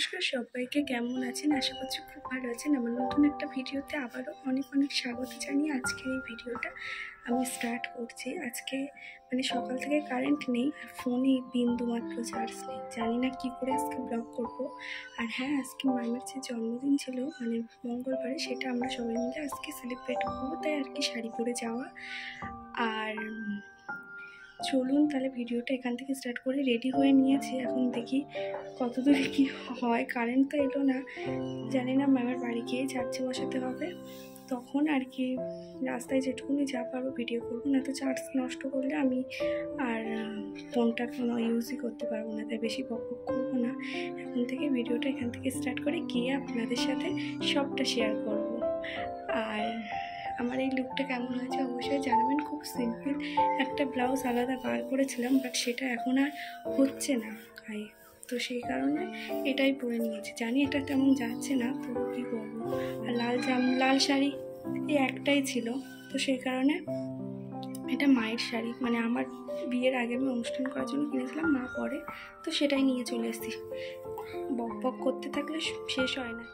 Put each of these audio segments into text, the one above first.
নমস্কার সবাইকে, কেমন আছেন? আশা করছি খুব ভালো আছেন। আমার নতুন একটা ভিডিওতে আবারও অনেক অনেক স্বাগত জানিয়ে আজকের এই ভিডিওটা আমি স্টার্ট করছি। আজকে সকাল থেকে কারেন্ট নেই আর ফোনে বিন্দুমাত্র চার্জ নেই, জানি না কী করে আজকে ব্লগ করব। আর হ্যাঁ, আজকে মায়ের যে জন্মদিন ছিল মঙ্গলবারে, সেটা আমরা সবাই মিলে আজকে সেলিব্রেট করবো, তাই আর কি শাড়ি পরে যাওয়া। আর চলুন তাহলে ভিডিওটা এখান থেকে স্টার্ট করে রেডি হয়ে নিয়েছি। এখন দেখি কত দূরে কী হয়। কারেন্ট তো এলো না, জানি না, ম্যামের বাড়ি গিয়ে চার্জে বসাতে হবে, তখন আর কি রাস্তায় যেটুকুনি যা পারবো ভিডিও করবো, না তো চার্জ নষ্ট করলে আমি আর ফোনটা কোনো ইউজই করতে পারবো না, তাই বেশি বক করবো না। এখন থেকে ভিডিওটা এখান থেকে স্টার্ট করে গিয়ে আপনাদের সাথে সবটা শেয়ার করবো। আর আমার এই লুকটা কেমন হয়েছে অবশ্যই জানাবেন। খুব সিম্পল একটা ব্লাউজ আলাদা বার করেছিলাম, বাট সেটা এখন আর হচ্ছে না গায়ে, তো সেই কারণে এটাই পরে নিয়েছি। জানি এটা তেমন যাচ্ছে না, তো কী করবো। আর লাল শাড়ি এই একটাই ছিল, তো সেই কারণে এটা মায়ের শাড়ি, আমার বিয়ের আগে আমি অনুষ্ঠান করার জন্য কিনেছিলাম, মা পরে, তো সেটাই নিয়ে চলে এসেছি। বক বক করতে থাকলে শেষ হয় না।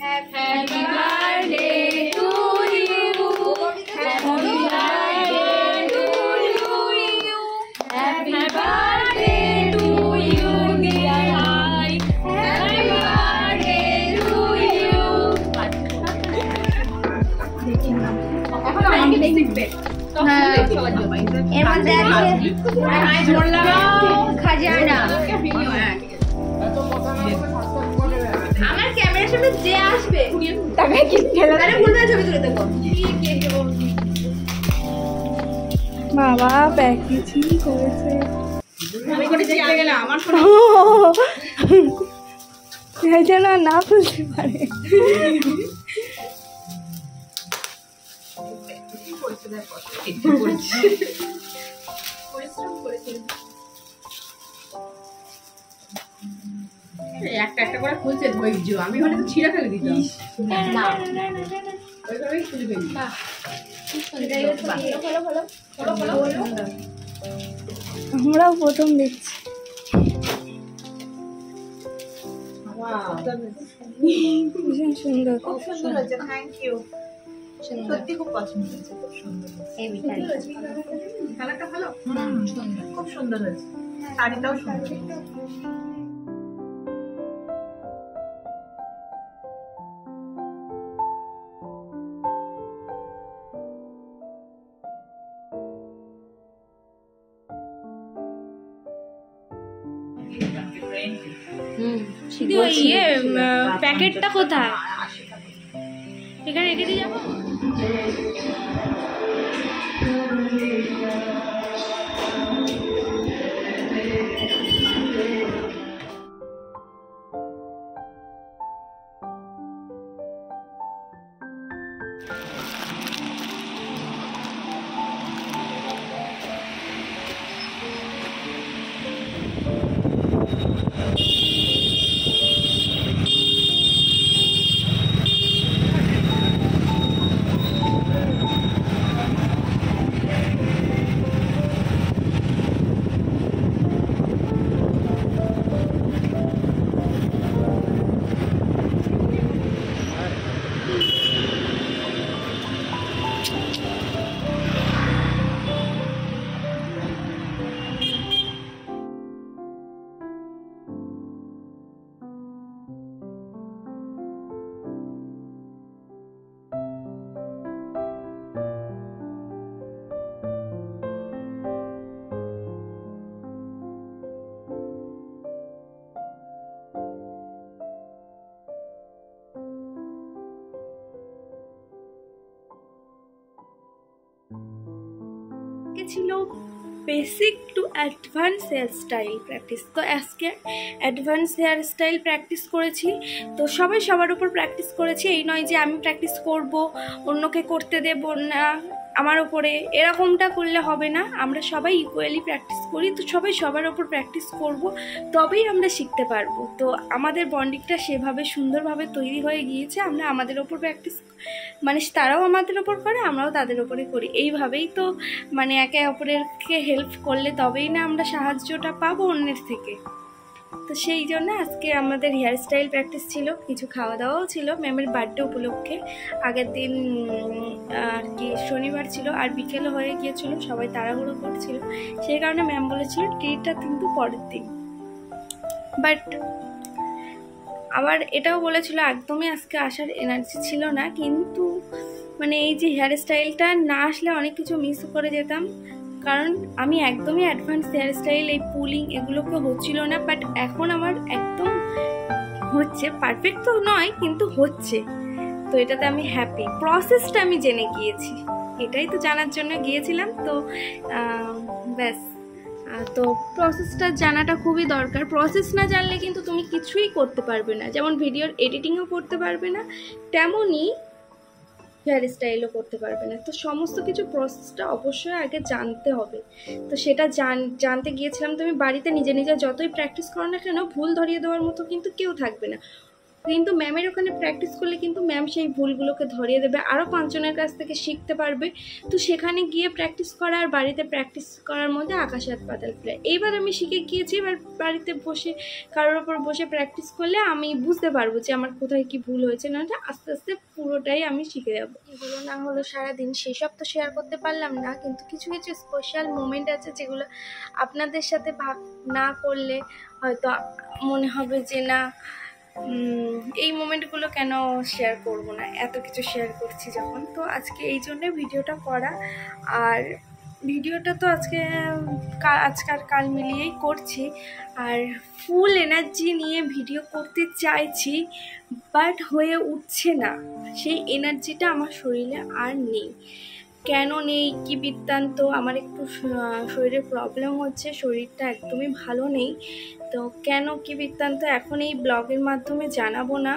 Happy birthday to you. Happy birthday to you. Happy birthday to you, dear I. Happy birthday to you. খাজানা আমার ক্যামেরার সামনে যে আসবে তাকে কি ঠেলা আরে বলবে ছবি তুলে দেবো। বাবা প্যাকেজিং করেছে, আমি করে দেখতে গেলে আমার ফোন যেন না বুঝতে পারে। একটা একটা করে খুলছে ধৈর্য, আমি হলে তো ছিঁড়ে ফেলে দিতাম। ওইভাবেই খুলে ফেলি। আমরাও প্রথম দেখছি। ভীষণ সুন্দর, খুব সুন্দর হয়েছে, থ্যাংক ইউ। সত্যি খুব পছন্দ হয়েছে, খুব সুন্দর কালারটা ভালো, খুব সুন্দর হয়েছে, শাড়িটাও সুন্দর। ইয়ে প্যাকেটটা কোথায়? এখানে রেখে দিয়ে যাবো। ছিল basic to advance hair style practice. তো আজকে অ্যাডভান্স হেয়ার স্টাইল প্র্যাকটিস করেছি। তো সবাই সবার উপর প্র্যাকটিস করেছি, এই নয় যে আমি প্র্যাকটিস করব অন্যকে করতে দেব না আমার ওপরে, এরকমটা করলে হবে না। আমরা সবাই ইকুয়ালি প্র্যাকটিস করি, তো সবাই সবার ওপর প্র্যাকটিস করব, তবেই আমরা শিখতে পারবো। তো আমাদের বন্ডিংটা সেভাবে সুন্দরভাবে তৈরি হয়ে গিয়েছে। আমরা আমাদের ওপর প্র্যাকটিস, মানে তারাও আমাদের ওপর করে, আমরাও তাদের ওপরে করি। এইভাবেই তো মানে একে অপরেরকে হেল্প করলে তবেই না আমরা সাহায্যটা পাবো অন্যের থেকে। তো সেই জন্য আজকে আমাদের হেয়ার স্টাইল প্র্যাকটিস ছিল, কিছু খাওয়া দাওয়াও ছিল ম্যামের বার্থডে উপলক্ষে। আগের দিন আর কি শনিবার ছিল, আর বিকেলও হয়ে গিয়েছিল, সবাই তাড়াহুড়ো করছিল, সেই কারণে ম্যাম বলেছিল ট্রিটটা কিন্তু পরের দিন। বাট আবার এটাও বলেছিল একদমই আজকে আসার এনার্জি ছিল না, কিন্তু মানে এই যে হেয়ার স্টাইলটা না আসলে অনেক কিছু মিস করে যেতাম, কারণ আমি একদমই অ্যাডভান্স হেয়ার স্টাইল, এই পুলিং এগুলোকে হচ্ছিল না। বাট এখন আমার একদম হচ্ছে, পারফেক্ট তো নয় কিন্তু হচ্ছে, তো এটাতে আমি হ্যাপি। প্রসেসটা আমি জেনে গিয়েছি, এটাই তো জানার জন্য গিয়েছিলাম। তো ব্যাস, তো প্রসেসটা জানাটা খুবই দরকার। প্রসেস না জানলে কিন্তু তুমি কিছুই করতে পারবে না, যেমন ভিডিওর এডিটিংও করতে পারবে না, তেমনই হেয়ার স্টাইলও করতে পারবে না। তো সমস্ত কিছু প্রসেসটা অবশ্যই আগে জানতে হবে। তো সেটা জানতে গিয়েছিলাম। তুমি বাড়িতে নিজে নিজে যতই প্র্যাকটিস করো না কেন, ভুল ধরিয়ে দেওয়ার মতো কিন্তু কেউ থাকবে না, কিন্তু ম্যামের ওখানে প্র্যাকটিস করলে কিন্তু ম্যাম সেই ভুলগুলোকে ধরিয়ে দেবে, আরও 5 জনের কাছ থেকে শিখতে পারবে। তো সেখানে গিয়ে প্র্যাকটিস করা আর বাড়িতে প্র্যাকটিস করার মধ্যে আকাশ আর পাতাল প্রায়। এইবার আমি শিখে গিয়েছি, এবার বাড়িতে বসে কারোর ওপর বসে প্র্যাকটিস করলে আমি বুঝতে পারবো যে আমার কোথায় কি ভুল হয়েছে, না আস্তে আস্তে পুরোটাই আমি শিখে যাবো। এগুলো না হলো সারাদিন, সেসব তো শেয়ার করতে পারলাম না, কিন্তু কিছু কিছু স্পেশাল মোমেন্ট আছে যেগুলো আপনাদের সাথে ভাগ না করলে হয়তো মনে হবে যে না এই মোমেন্টগুলো কেন শেয়ার করব না, এত কিছু শেয়ার করছি যখন। তো আজকে এই জন্যে ভিডিওটা করা, আর ভিডিওটা তো আজকাল কাল মিলিয়েই করছি, আর ফুল এনার্জি নিয়ে ভিডিও করতে চাইছি, বাট হয়ে উঠছে না, সেই এনার্জিটা আমার শরীরে আর নেই। কেন নেই, কি বৃত্তান্ত। আমার একটু শরীরের প্রবলেম হচ্ছে, শরীরটা একদমই ভালো নেই। তো কেন কি বৃত্তান্ত এখন এই ব্লগের মাধ্যমে জানাবো না,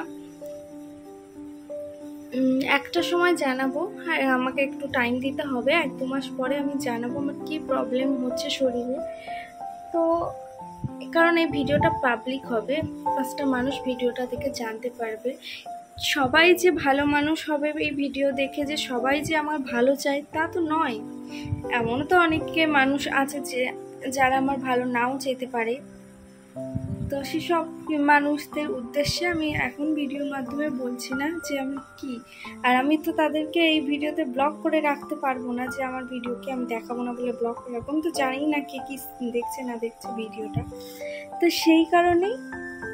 একটা সময় জানাবো। হ্যাঁ, আমাকে একটু টাইম দিতে হবে, 1-2 মাস পরে আমি জানাবো আমার কি প্রবলেম হচ্ছে শরীরে। তো কারণ এই ভিডিওটা পাবলিক হবে, 5টা মানুষ ভিডিওটা দেখে জানতে পারবে। সবাই যে ভালো মানুষ হবে এই ভিডিও দেখে, যে সবাই যে আমার ভালো চায় তা তো নয়। এমনও তো অনেকে মানুষ আছে যে যারা আমার ভালো নাও চাইতে পারে। তো সেসব মানুষদের উদ্দেশ্যে আমি এখন ভিডিওর মাধ্যমে বলছি না যে আমি কি, আর আমি তো তাদেরকে এই ভিডিওতে ব্লক করে রাখতে পারবো না যে আমার ভিডিওকে আমি দেখাবো না বলে ব্লক করে রাখবো। আমি তো জানি না কে কি দেখছে না দেখছে ভিডিওটা। তো সেই কারণেই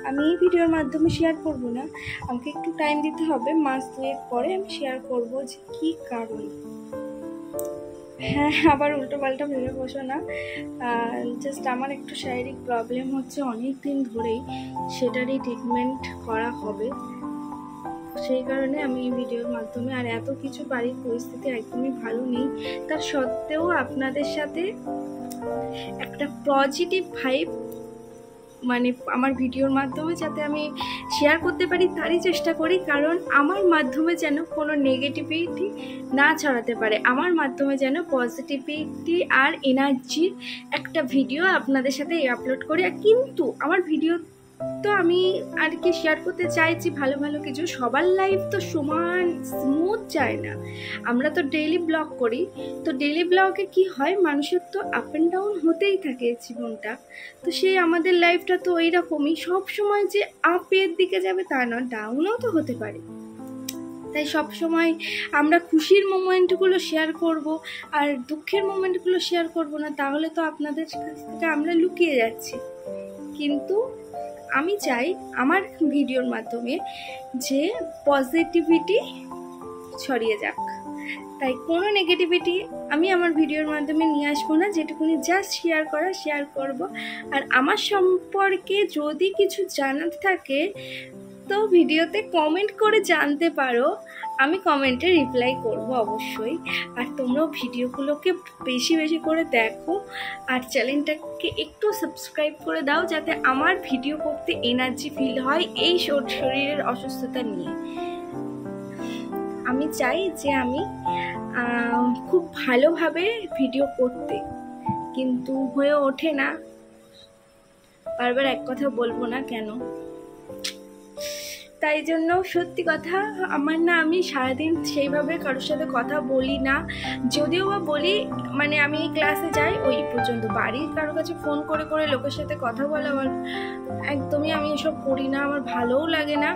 আমি এই ভিডিওর মাধ্যমে শেয়ার করব না, আমাকে একটু টাইম দিতে হবে, 1-2 মাস পরে আমি শেয়ার করব যে কি কারণ। হ্যাঁ, আবার উল্টো পাল্টা ভেবে বসো না, জাস্ট আমার একটু শারীরিক প্রবলেম হচ্ছে অনেক দিন ধরেই, সেটারই ট্রিটমেন্ট করা হবে। সেই কারণে আমি এই ভিডিওর মাধ্যমে, আর এত কিছু বাড়ির পরিস্থিতি একদমই ভালো নেই, তার সত্ত্বেও আপনাদের সাথে একটা পজিটিভ ভাইব মানে আমার ভিডিওর মাধ্যমে যাতে আমি শেয়ার করতে পারি তারই চেষ্টা করি। কারণ আমার মাধ্যমে যেন কোনো নেগেটিভিটি না ছড়াতে পারে, আমার মাধ্যমে যেন পজিটিভিটি আর এনার্জির একটা ভিডিও আপনাদের সাথে আপলোড করি। কিন্তু আমার ভিডিও তো আমি আর কি শেয়ার করতে চাইছি ভালো ভালো কিছু। সবার লাইফ তো সমান স্মুথ যায় না, আমরা তো ডেইলি ব্লগ করি। তো ডেইলি ব্লগে কি হয়, মানুষের তো আপ অ্যান্ড ডাউন হতেই থাকে জীবনটা। তো সেই আমাদের লাইফটা তো ওই রকমই, সবসময় যে আপের দিকে যাবে তা না, ডাউনও তো হতে পারে। তাই সব সময় আমরা খুশির মোমেন্টগুলো শেয়ার করব আর দুঃখের মোমেন্টগুলো শেয়ার করব না, তাহলে তো আপনাদের কাছ থেকে আমরা লুকিয়ে যাচ্ছি। কিন্তু আমি চাই আমার ভিডিওর মাধ্যমে যে পজিটিভিটি ছড়িয়ে যাক। তাই কোনো নেগেটিভিটি আমি আমার ভিডিওর মাধ্যমে নিয়ে আসবো না, যেটুকুনি জাস্ট শেয়ার করা শেয়ার করব। আর আমার সম্পর্কে যদি কিছু জানার থাকে তো ভিডিওতে কমেন্ট করে জানতে পারো, আমি কমেন্টে রিপ্লাই করব অবশ্যই। আর তোমরাও ভিডিওগুলোকে বেশি বেশি করে দেখো আর চ্যানেলটাকে একটু সাবস্ক্রাইব করে দাও, যাতে আমার ভিডিও করতে এনার্জি ফিল হয় এই শরীরের অসুস্থতা নিয়ে। আমি চাই যে আমি খুব ভালোভাবে ভিডিও করতে, কিন্তু হয়ে ওঠে না। বারবার এক কথা বলবো না কেন, তাই জন্য সত্যি কথা আমার না, আমি সারাদিন সেইভাবে কারোর সাথে কথা বলি না। যদিও বা বলি মানে আমি ক্লাসে যাই ওই পর্যন্ত, বাড়ির কারোর কাছে ফোন করে করে লোকের সাথে কথা বলা আমার একদমই, আমি এসব করি না, আমার ভালোও লাগে না।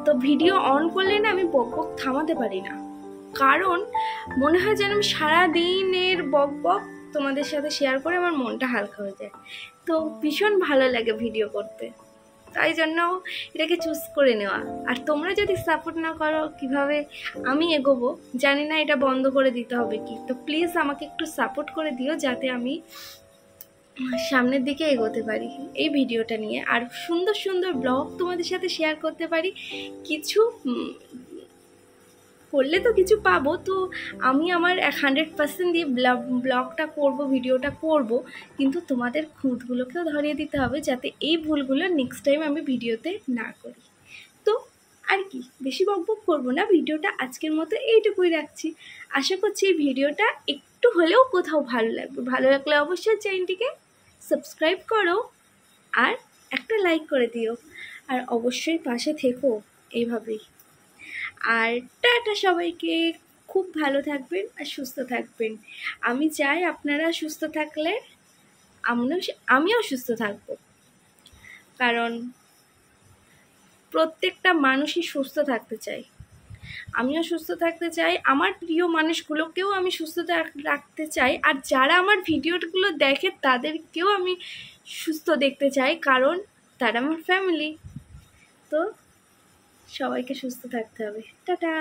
তো ভিডিও অন করলে না আমি বক বক থামাতে পারি না, কারণ মনে হয় যেন আমি সারাদিনের বক বক তোমাদের সাথে শেয়ার করে আমার মনটা হালকা হয়ে যায়। তো ভীষণ ভালো লাগে ভিডিও করতে, তাই জন্য এটাকে চুজ করে নেওয়া। আর তোমরা যদি সাপোর্ট না করো কিভাবে আমি এগোবো জানি না, এটা বন্ধ করে দিতে হবে কি। তো প্লিজ আমাকে একটু সাপোর্ট করে দিও, যাতে আমি সামনের দিকে এগোতে পারি এই ভিডিওটা নিয়ে, আর সুন্দর সুন্দর ব্লগ তোমাদের সাথে শেয়ার করতে পারি। কিছু করলে তো কিছু পাবো, তো আমি আমার 100% দিয়ে ব্লগটা করব, ভিডিওটা করব, কিন্তু তোমাদের খুঁতগুলোকেও ধরিয়ে দিতে হবে, যাতে এই ভুলগুলো নেক্সট টাইম আমি ভিডিওতে না করি। তো আর কি, বেশি বকবক করবো না, ভিডিওটা আজকের মতো এইটুকুই রাখছি। আশা করছি এই ভিডিওটা একটু হলেও কোথাও ভালো লাগবে। ভালো লাগলে অবশ্যই চ্যানেলটিকে সাবস্ক্রাইব করো আর একটা লাইক করে দিও, আর অবশ্যই পাশে থেকো এইভাবেই। আর টাটা সবাইকে, খুব ভালো থাকবেন আর সুস্থ থাকবেন। আমি চাই আপনারা সুস্থ থাকলে আমিও সুস্থ থাকব, কারণ প্রত্যেকটা মানুষই সুস্থ থাকতে চাই। আমিও সুস্থ থাকতে চাই, আমার প্রিয় মানুষগুলোকেও আমি সুস্থ রাখতে চাই, আর যারা আমার ভিডিওগুলো দেখে তাদেরকেও আমি সুস্থ দেখতে চাই, কারণ তারা আমার ফ্যামিলি। তো সবাইকে সুস্থ থাকতে হবে। টাটা।